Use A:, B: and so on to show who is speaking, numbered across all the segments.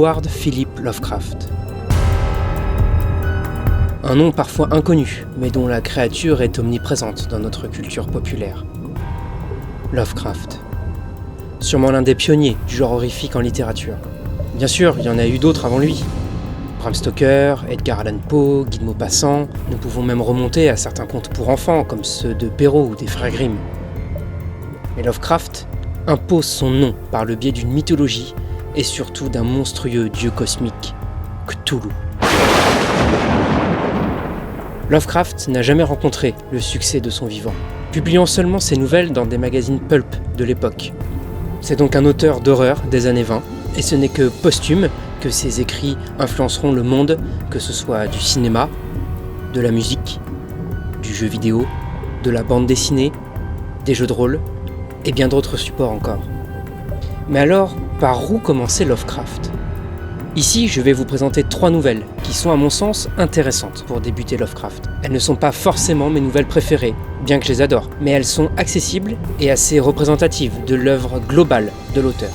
A: Howard Philip Lovecraft. Un nom parfois inconnu, mais dont la créature est omniprésente dans notre culture populaire. Lovecraft. Sûrement l'un des pionniers du genre horrifique en littérature. Bien sûr, il y en a eu d'autres avant lui. Bram Stoker, Edgar Allan Poe, Guy de Maupassant, nous pouvons même remonter à certains contes pour enfants comme ceux de Perrault ou des frères Grimm. Mais Lovecraft impose son nom par le biais d'une mythologie et surtout d'un monstrueux dieu cosmique, Cthulhu. Lovecraft n'a jamais rencontré le succès de son vivant, publiant seulement ses nouvelles dans des magazines pulp de l'époque. C'est donc un auteur d'horreur des années 20, et ce n'est que posthume que ses écrits influenceront le monde, que ce soit du cinéma, de la musique, du jeu vidéo, de la bande dessinée, des jeux de rôle, et bien d'autres supports encore. Mais alors, par où commencer Lovecraft ? Ici, je vais vous présenter 3 nouvelles qui sont à mon sens intéressantes pour débuter Lovecraft. Elles ne sont pas forcément mes nouvelles préférées, bien que je les adore, mais elles sont accessibles et assez représentatives de l'œuvre globale de l'auteur.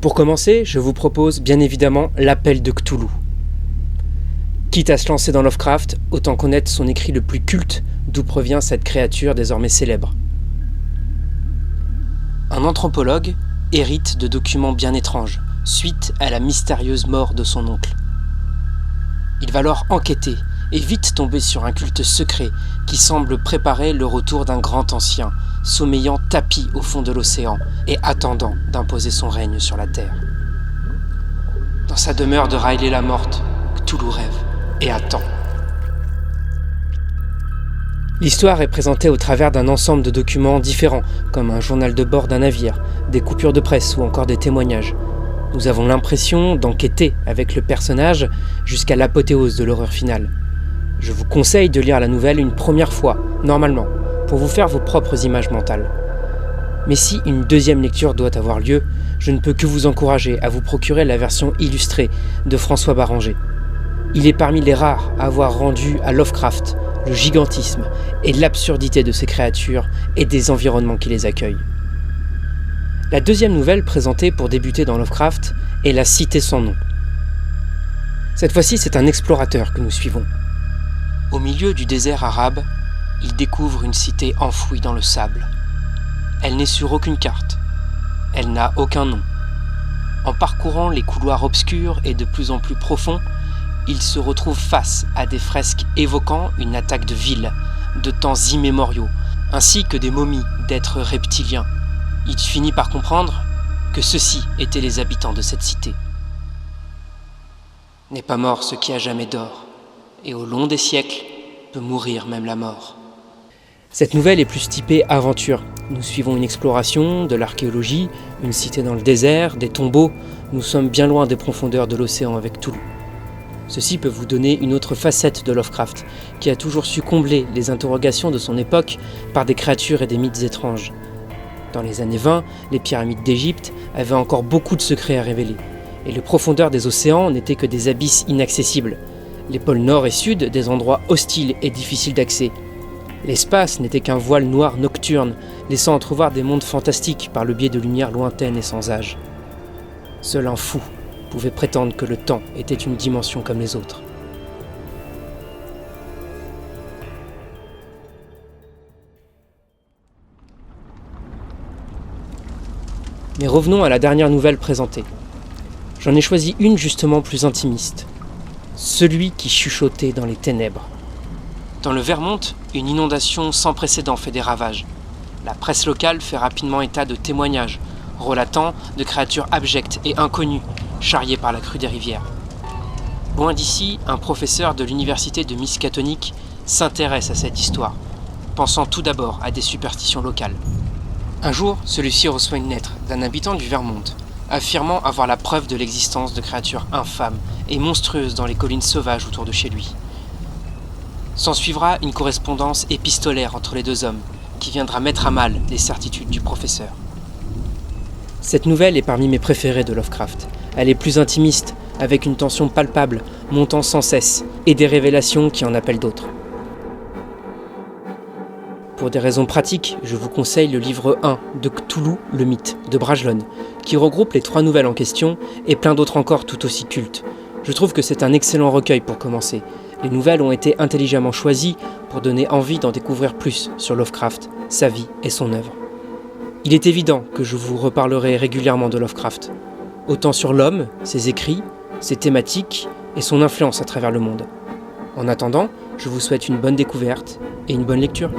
A: Pour commencer, je vous propose bien évidemment l'appel de Cthulhu. Quitte à se lancer dans Lovecraft, autant connaître son écrit le plus culte, d'où provient cette créature désormais célèbre. Un anthropologue hérite de documents bien étranges, suite à la mystérieuse mort de son oncle. Il va alors enquêter et vite tomber sur un culte secret qui semble préparer le retour d'un grand ancien, sommeillant tapi au fond de l'océan et attendant d'imposer son règne sur la terre. Dans sa demeure de Riley la Morte, Cthulhu rêve et attend. L'histoire est présentée au travers d'un ensemble de documents différents, comme un journal de bord d'un navire, des coupures de presse ou encore des témoignages. Nous avons l'impression d'enquêter avec le personnage jusqu'à l'apothéose de l'horreur finale. Je vous conseille de lire la nouvelle une première fois, normalement, pour vous faire vos propres images mentales. Mais si une deuxième lecture doit avoir lieu, je ne peux que vous encourager à vous procurer la version illustrée de François Baranger. Il est parmi les rares à avoir rendu à Lovecraft le gigantisme et l'absurdité de ces créatures et des environnements qui les accueillent. La deuxième nouvelle présentée pour débuter dans Lovecraft est La Cité sans nom. Cette fois-ci, c'est un explorateur que nous suivons. Au milieu du désert arabe, il découvre une cité enfouie dans le sable. Elle n'est sur aucune carte. Elle n'a aucun nom. En parcourant les couloirs obscurs et de plus en plus profonds, il se retrouve face à des fresques évoquant une attaque de ville, de temps immémoriaux, ainsi que des momies d'êtres reptiliens. Il finit par comprendre que ceux-ci étaient les habitants de cette cité. N'est pas mort ce qui a jamais dort, et au long des siècles peut mourir même la mort. Cette nouvelle est plus typée aventure. Nous suivons une exploration, de l'archéologie, une cité dans le désert, des tombeaux. Nous sommes bien loin des profondeurs de l'océan avec Cthulhu. Ceci peut vous donner une autre facette de Lovecraft, qui a toujours su combler les interrogations de son époque par des créatures et des mythes étranges. Dans les années 20, les pyramides d'Égypte avaient encore beaucoup de secrets à révéler, et les profondeurs des océans n'étaient que des abysses inaccessibles, les pôles nord et sud des endroits hostiles et difficiles d'accès. L'espace n'était qu'un voile noir nocturne, laissant entrevoir des mondes fantastiques par le biais de lumières lointaines et sans âge. Seul un fou pouvait prétendre que le temps était une dimension comme les autres. Mais revenons à la dernière nouvelle présentée. J'en ai choisi une justement plus intimiste. Celui qui chuchotait dans les ténèbres. Dans le Vermont, une inondation sans précédent fait des ravages. La presse locale fait rapidement état de témoignages, relatant de créatures abjectes et inconnues, charriées par la crue des rivières. Loin d'ici, un professeur de l'université de Miskatonic s'intéresse à cette histoire, pensant tout d'abord à des superstitions locales. Un jour, celui-ci reçoit une lettre d'un habitant du Vermont, affirmant avoir la preuve de l'existence de créatures infâmes et monstrueuses dans les collines sauvages autour de chez lui. S'ensuivra une correspondance épistolaire entre les deux hommes, qui viendra mettre à mal les certitudes du professeur. Cette nouvelle est parmi mes préférées de Lovecraft. Elle est plus intimiste, avec une tension palpable, montant sans cesse, et des révélations qui en appellent d'autres. Pour des raisons pratiques, je vous conseille le livre 1 de Cthulhu, le mythe, de Brajlon, qui regroupe les 3 nouvelles en question et plein d'autres encore tout aussi cultes. Je trouve que c'est un excellent recueil pour commencer. Les nouvelles ont été intelligemment choisies pour donner envie d'en découvrir plus sur Lovecraft, sa vie et son œuvre. Il est évident que je vous reparlerai régulièrement de Lovecraft, autant sur l'homme, ses écrits, ses thématiques et son influence à travers le monde. En attendant, je vous souhaite une bonne découverte et une bonne lecture.